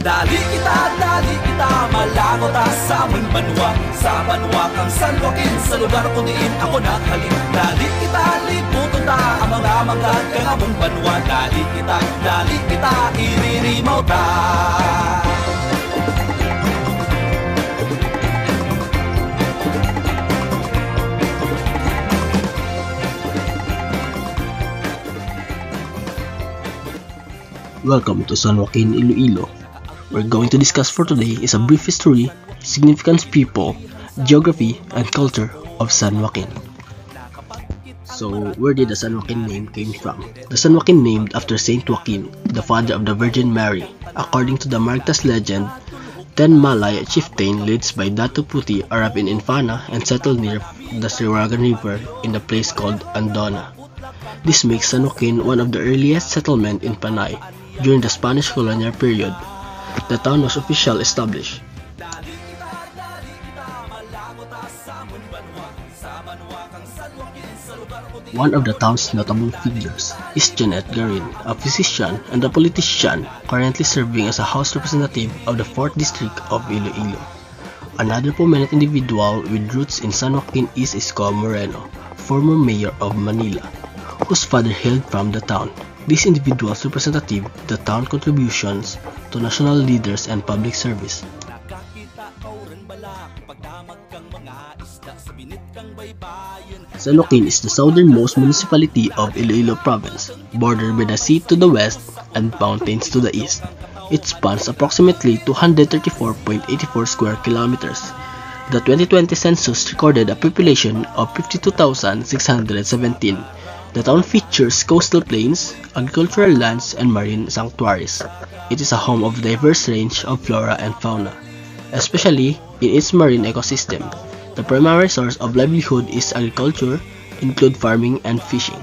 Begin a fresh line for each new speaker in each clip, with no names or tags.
Dali kita, malago ta sa aming banwa. Sa banwa kang San Joaquin, sa lugar ko diin ako naghalin. Dali kita, liputon ta, ang mga manggad kang among banwa. Dali kita, iririmaw ta.
Welcome to San Joaquin, Iloilo. We're going to discuss for today is a brief history, significance, people, geography, and culture of San Joaquin. So, where did the San Joaquin name came from? The San Joaquin named after Saint Joaquin, the father of the Virgin Mary. According to the Maragtas legend, 10 Malay chieftain leads by Datu Puti arrived in Infana and settled near the Siragan River in the place called Andona. This makes San Joaquin one of the earliest settlements in Panay. During the Spanish colonial period, the town was officially established. One of the town's notable figures is Janet Garin, a physician and a politician currently serving as a House Representative of the 4th District of Iloilo. Another prominent individual with roots in San Joaquin is Isko Moreno, former mayor of Manila, whose father hailed from the town. These individuals representative the town contributions to national leaders and public service. San Joaquin is the southernmost municipality of Iloilo Province, bordered by the sea to the west and mountains to the east. It spans approximately 234.84 square kilometers. The 2020 census recorded a population of 52,617. The town features coastal plains, agricultural lands, and marine sanctuaries. It is a home of a diverse range of flora and fauna, especially in its marine ecosystem. The primary source of livelihood is agriculture, include farming and fishing.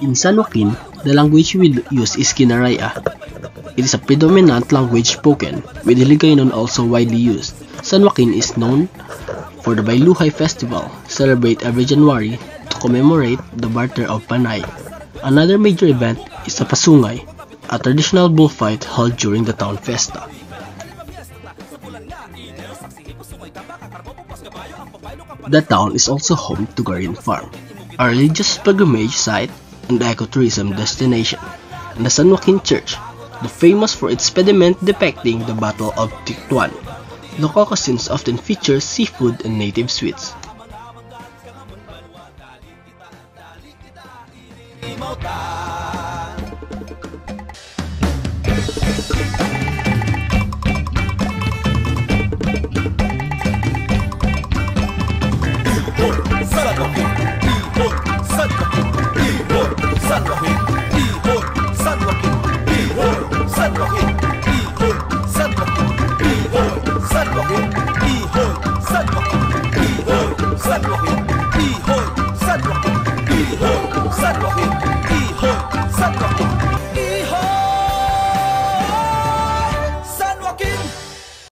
In San Joaquin, the language we use is Kinaraya. It is a predominant language spoken, with Hiligaynon also widely used. San Joaquin is known for the Bailuhay Festival, celebrated every January to commemorate the barter of Panay. Another major event is the Pasungay, a traditional bullfight held during the town festa. The town is also home to Garin Farm, a religious pilgrimage site and ecotourism destination, and the San Joaquin Church, famous for its pediment depicting the Battle of Tictuan. Local cuisines often feature seafood and native sweets.
San Joaquin,